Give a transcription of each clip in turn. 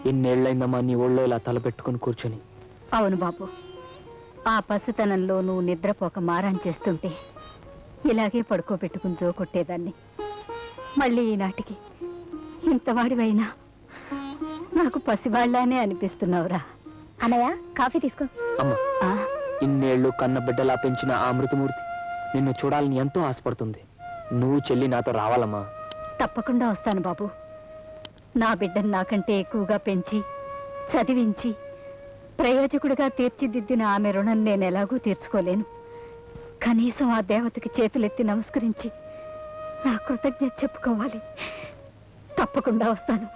ఎన్నేళ్లైందమ్మా నీ ఒళ్ళో ఇలా తలపెట్టుకుని కూర్చొని. అవును బాబు, ఆ పసితనంలో నువ్వు నిద్రపోక మారం చేస్తుంటే ఇలాగే పడుకోబెట్టుకుని జోకొట్టేదాన్ని. మళ్ళీ ఈనాటికి ఇంతవాడివైనా నాకు పసివాళ్లానే అనిపిస్తున్నావురా. అన్నయ్య, కాఫీ తీసుకో. అమ్మా, ఇన్నేళ్లు కన్న బిడ్డలా పెంచిన ఆ అమృతమూర్తి నిన్ను చూడాలని ఎంతో ఆశపడుతుంది. నువ్వు చెల్లి నాతో రావాలమ్మా. తప్పకుండా వస్తాను బాబు. నా బిడ్డను నాకంటే ఎక్కువగా పెంచి చదివించి ప్రయోజకుడిగా తీర్చిదిద్దిన ఆమె రుణం నేను ఎలాగూ తీర్చుకోలేను. కనీసం ఆ దేవతకి చేతులెత్తి నమస్కరించి నా కృతజ్ఞత చెప్పుకోవాలి. తప్పకుండా వస్తాను.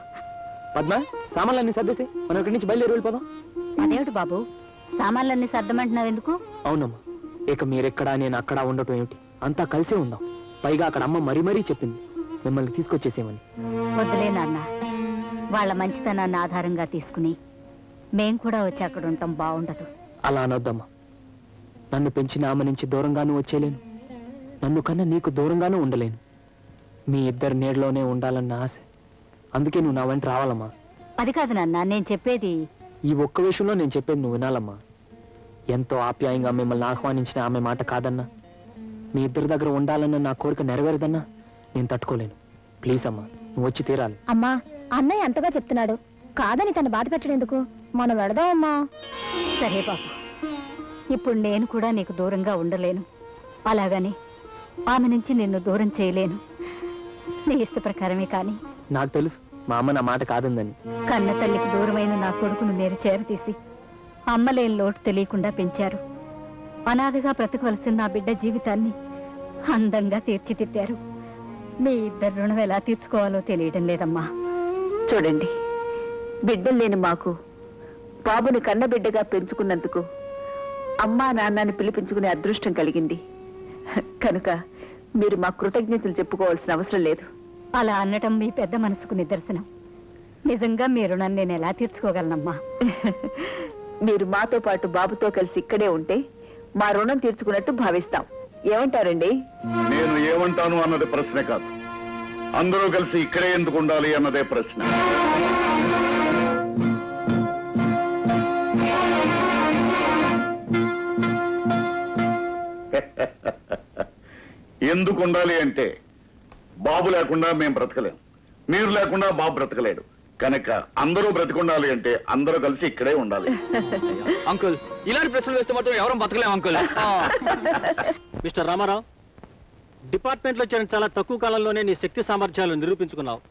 పద్మ, సామాన్లన్నీ సర్దేసి మనం ఇక్కడి నుంచి బయలుదేరి వెళ్ళిపోదాం. అదేమిటి బాబు, సామాన్లన్నీ సర్దమంటున్నావు ఎందుకు? అవునమ్మా, ఇక మీరెక్కడా నేను అక్కడ ఉండటం ఏమిటి, అంతా కలిసే ఉందాం. పైగా అక్కడ అమ్మ మరీ మరీ చెప్పింది మిమ్మల్ని తీసుకొచ్చేసేమని. వద్దులే నాన్న, వాళ్ళ మంచితనాన్ని ఆధారంగా తీసుకుని మేం కూడా వచ్చి అక్కడ ఉంటాం బాగుండదు. అలా అనొద్దమ్మా. నన్ను పెంచిన ఆమె నుంచి దూరంగానూ వచ్చేలేను, నన్ను కన్నా నీకు దూరంగానూ ఉండలేను. మీ ఇద్దరు నీడలోనే ఉండాలన్న ఆశ. అందుకే నువ్వు నా వెంట రావాలమ్మా. అది కాదు నాన్న, నేను చెప్పేది. ఈ ఒక్క విషయంలో నేను చెప్పేది నువ్వు వినాలమ్మా. ఎంతో ఆప్యాయంగా మిమ్మల్ని ఆహ్వానించిన ఆమె మాట కాదన్నా, మీ ఇద్దరి దగ్గర ఉండాలన్న నా కోరిక నెరవేరదన్నా నేను తట్టుకోలేను. ప్లీజ్ అమ్మా, నువ్వు వచ్చి తీరాలి. అమ్మా, అన్నయ్య అంతగా చెప్తున్నాడు, కాదని తను బాధ పెట్టడేందుకు? మనం వెళదామమ్మా. సరే బాబు, ఇప్పుడు నేను కూడా నీకు దూరంగా ఉండలేను, అలాగని ఆమె నుంచి నిన్ను దూరం చేయలేను. నీ ఇష్ట ప్రకారమే. కానీ నాకు తెలుసు మా అమ్మ నా మాట కాదందని. కన్న తల్లికి దూరమైన నా కొడుకును మీరు చేరతీసి అమ్మలేని లోటు తెలియకుండా పెంచారు. అనాథగా బ్రతకవలసిన నా బిడ్డ జీవితాన్ని అందంగా తీర్చిదిద్దారు. మీ ఇద్దరు రుణం ఎలా తీర్చుకోవాలో తెలియడం లేదమ్మా. చూడండి, బిడ్డలు లేని మాకు బాబుని కన్నబిడ్డగా పెంచుకున్నందుకు అమ్మా నాన్నని పిలిపించుకునే అదృష్టం కలిగింది. కనుక మీరు మా కృతజ్ఞతలు చెప్పుకోవాల్సిన అవసరం లేదు. అలా అనటం మీ పెద్ద మనసుకు నిదర్శనం. నిజంగా మీ రుణం నేను ఎలా తీర్చుకోగలనమ్మా? మీరు మాతో పాటు బాబుతో కలిసి ఇక్కడే ఉంటే మా రుణం తీర్చుకున్నట్టు భావిస్తాం. ఏమంటారండి? నేను ఏమంటాను అన్నది ప్రశ్న కాదు, అందరూ కలిసి ఇక్కడే ఎందుకు ఉండాలి అన్నదే ప్రశ్న. ఎందుకు ఉండాలి అంటే, బాబు లేకుండా మేము బ్రతకలేం, మీరు లేకుండా బాబు బ్రతకలేడు. కనుక అందరూ బ్రతికుండాలి అంటే అందరూ కలిసి ఇక్కడే ఉండాలి. అంకుల్, ఇలాంటి ప్రశ్నలు వేస్తే మాత్రం ఎవరం బతకలేం అంకుల్. మిస్టర్ రామారావు, డిపార్ట్మెంట్లో చేరిన చాలా తక్కువ కాలంలోనే నీ శక్తి సామర్థ్యాలు నిరూపించుకున్నావు.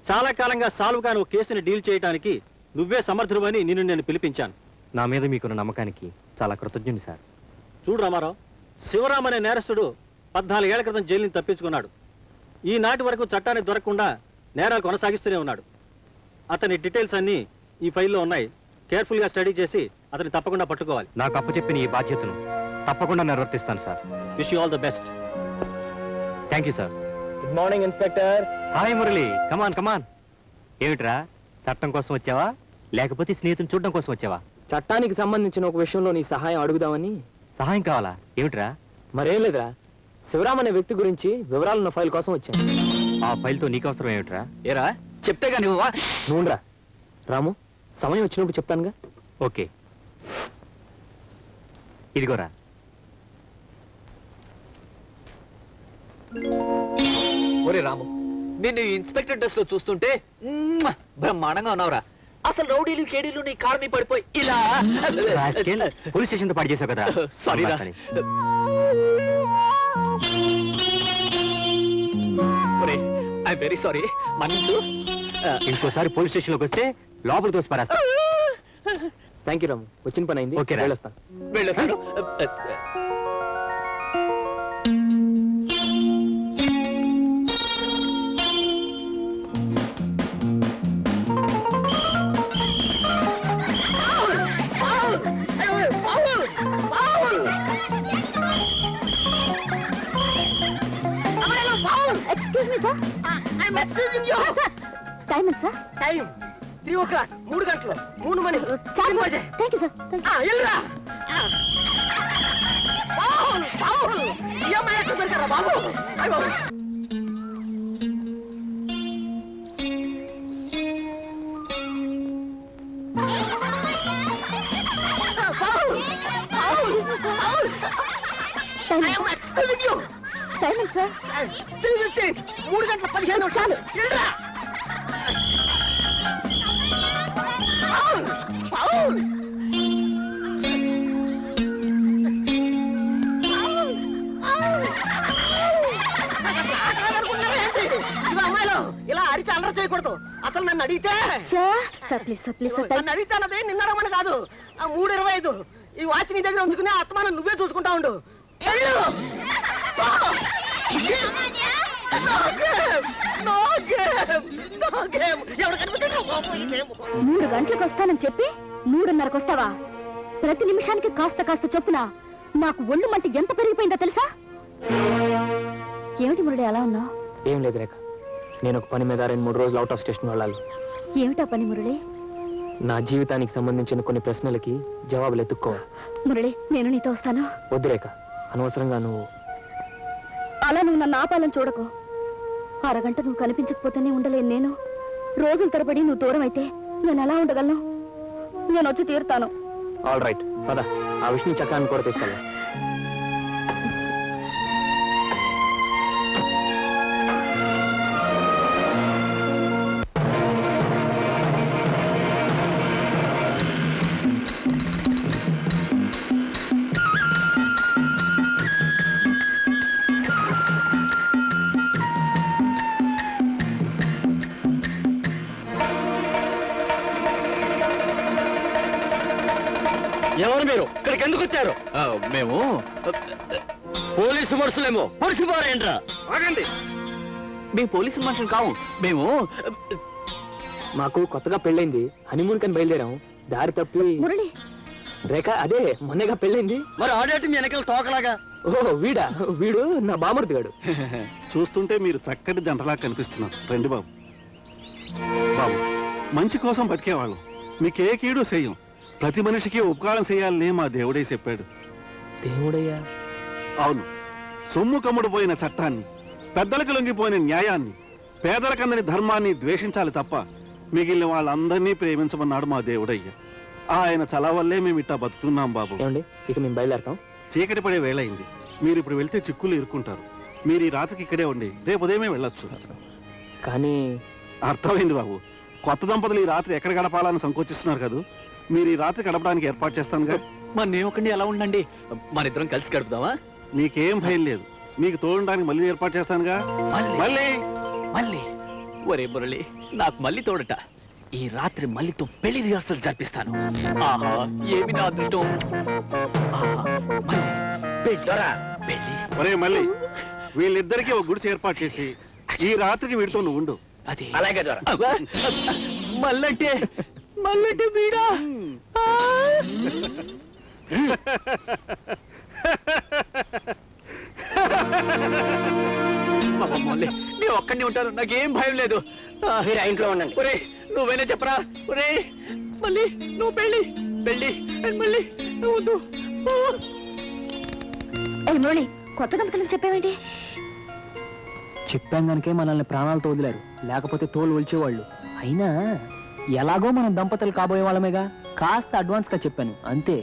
చాలా కాలంగా సాల్వ్ కాని కేసుని డీల్ చేయడానికి నువ్వే సమర్థుడని నిన్ను నేను పిలిపించాను. నా మీద మీకున్న నమ్మకానికి చాలా కృతజ్ఞుని సార్. చూడు రామారావు, శివరాం అనే నేరస్తుడు 14 ఏళ్ల క్రితం జైలు నుంచి తప్పించుకున్నాడు. ఈనాటి వరకు చట్టానికి దొరకకుండా నేరాలు కొనసాగిస్తూనే ఉన్నాడు. అతని డీటెయిల్స్ అన్నీ ఈ ఫైల్లో ఉన్నాయి. కేర్ఫుల్గా స్టడీ చేసి అతన్ని తప్పకుండా పట్టుకోవాలి. నాకు అప్పచెప్పిన ఈ బాధ్యతను తప్పకుండా నిర్వర్తిస్తాను sir. Wish you all the best. Thank you sir. Good morning inspector. Hi Murali, come on come on. ఏమిట్రా, చట్టం కోసం వచ్చావా లేకపోతే స్నేహితుని చూడడం కోసం వచ్చావా? చట్టానికి సంబంధించిన ఒక విషయంలో నీ సహాయం అడుగుదామని. సహాయం కావాలా? ఏమిట్రా? మరేం లేదురా, శివరాం అనే వ్యక్తి గురించి వివరాలున్న ఫైల్ కోసం వచ్చాను. ఆ ఫైల్తో నీకు అవసరం ఏమిట్రా? ఏరా చెప్తే గానీ నువ్వురా రాము, సమయం వచ్చినప్పుడు చెప్తానుగా. ఓకే, ఇదిగోరా. ఒరే రాము, నేను ఇన్స్పెక్టర్ డ్రెస్ లో చూస్తుంటే బ్రహ్మాండంగా ఉన్నావురా. అసలు రౌడీలు కేడీలు నీ కారు మీద పడిపోయి ఇలా పోలీస్ స్టేషన్ తో పాటు చేసావు కదా. సారీ రా. ఐ వెరీ సారీ, మన్నించు. ఇంకోసారి పోలీస్ స్టేషన్ లోకి వస్తే లోపల తోసి పారేస్తా. థ్యాంక్ యూ రాము, వచ్చిన పని అయింది. ఓకే, వెళ్ళొస్తాను. వెళ్ళొస్తాను. Excuse me, sir. I'm excusing you. Sir, time ఎంత సార్? టైం 3 o'clock, 3 గంటలు, 3 మణి. చాలు సార్. Thank you sir. వెళ్ళరా. ఈ అమ్మాయి ఎక్కడ దొరికారా బాబు? టైమింగ్ సార్ 3:15 వెళ్ళరా అమ్మాయిలు ఇలా అరిచి అల్లరి చేయకూడదు. అసలు నన్ను అడిగితే నన్ను అడిగితే నిన్నడమని కాదు. 3:25 ఈ వాచ్ నీ దగ్గర ఉంచుకునే ఆత్మానం నువ్వే చూసుకుంటా ఉండు. 3 గంటలకు వస్తానని చెప్పి 3:30కు వస్తావా? ప్రతి నిమిషానికి కాస్త కాస్త చొప్పున నాకు ఒళ్ళు మంట ఎంత పెరిగిపోయిందో తెలుసా? ఏమిటి మురళి అలా ఉన్నావు? ఏం లేదు రేఖ, నేను ఒక పని మీద 2-3 రోజులు అవుట్ ఆఫ్ స్టేషన్ వెళ్ళాలి. ఏమిటా పని మురళి? నా జీవితానికి సంబంధించిన కొన్ని ప్రశ్నలకి జవాబులు ఎత్తుక్కో. మురళి, నేను నీతో వస్తాను. వద్దు రేఖ, అనవసరంగా నువ్వు అలా నువ్వు నన్ను ఆపాలని చూడకు. అరగంట నువ్వు కనిపించకపోతేనే ఉండలేను నేను. రోజుల తరబడి నువ్వు దూరం అయితే నేను ఎలా ఉండగలను? నేను వచ్చి తీరుతాను. ఆల్ రైట్, పద. ఆ విష్ణు చక్రాన్ని కూడా తీసుకెళ్ళా. ఎవరు మీరు? ఇక్కడికి ఎందుకు వచ్చారు? మేము పోలీసు మనుషులేమో పొడిచిపోరేంట్రా? ఆగండి, మేము పోలీసు మనుషులు కావు. మేము మాకు కొత్తగా పెళ్ళైంది, హనీమూన్ కని బయలుదేరాం. దారి తప్పి మురళి, రేఖ అదే మొన్నగా పెళ్ళైంది. మరి ఆడేటి మీ వెనకాల తోకలాగా? ఓ వీడా? వీడు నా బామర్ది గాడు. చూస్తుంటే మీరు చక్కటి జంటలా కనిపిస్తున్నారు. రండి బాబు. బాబు, మంచి కోసం బతికేవాళ్ళం, మీకే కీడు చెయ్యం. ప్రతి మనిషికి ఉపకారం చేయాలని మా దేవుడే చెప్పాడు. దేవుడయ్యా? అవును, సొమ్ము కమ్ముడు పోయిన చట్టాన్ని, పెద్దలకు లొంగిపోయిన న్యాయాన్ని, పేదలకందని ధర్మాన్ని ద్వేషించాలి తప్ప మిగిలిన వాళ్ళందరినీ ప్రేమించమన్నాడు మా దేవుడయ్య. ఆయన చల వల్లే మేము ఇట్టా బతుకుతున్నాం బాబు. ఏమండి, ఇక మేము బయలుదేరతాం. చీకటి పడే వేళయింది. మీరు ఇప్పుడు వెళ్తే చిక్కులు ఇరుక్కుంటారు. మీరు ఈ రాత్రికి ఇక్కడే ఉండి రేపు ఉదయమే వెళ్ళొచ్చు. కానీ అర్థమైంది బాబు. కొత్త దంపతులు ఈ రాత్రి ఎక్కడ గడపాలని సంకోచిస్తున్నారు కదా. మీరు ఈ రాత్రి గడపడానికి ఏర్పాటు చేస్తానుగా. మరి నేను ఒక్కడిని ఎలా ఉండండి, మనిద్దరం కలిసి గడుపుదామా? నీకేం భయం లేదు, నీకు తోడడానికి మళ్ళీ ఏర్పాటు చేస్తానుగా. మళ్ళీ మళ్ళీ ఒరే మురళి, నాకు మళ్ళీ తోడట. ఈ రాత్రి మళ్ళీతో పెళ్లి రిహార్సల్ జరిపిస్తాను. ఆహా, ఏమి నా అదృష్టం. పెళ్లి. ఒరే మళ్ళీ, వీళ్ళిద్దరికీ ఒక గుడిసి ఏర్పాటు చేసి ఈ రాత్రికి వీడితో నువ్వు ఉండు. అది అలాగే మళ్ళంటే మళ్ళంటే వీడా? నేను ఒక్కడిని ఉంటాను, నాకేం భయం లేదు. మీరు ఆ ఇంట్లో ఉండండి. ఒరే నువ్వేనా చెప్పరా? ఒరే మళ్ళీ నువ్వు పెళ్ళి పెళ్ళి మళ్ళీ నువ్వు వద్దు. ఏ మురళి, కొత్త దంపతులకు చెప్పావేంటి? చెప్పాం కనుకే మనల్ని ప్రాణాలతో వదిలారు, లేకపోతే తోలు ఒలిచేవాళ్ళు. అయినా ఎలాగో మనం దంపతులు కాబోయే వాళ్ళమేగా, కాస్త అడ్వాన్స్ గా చెప్పాను అంతే.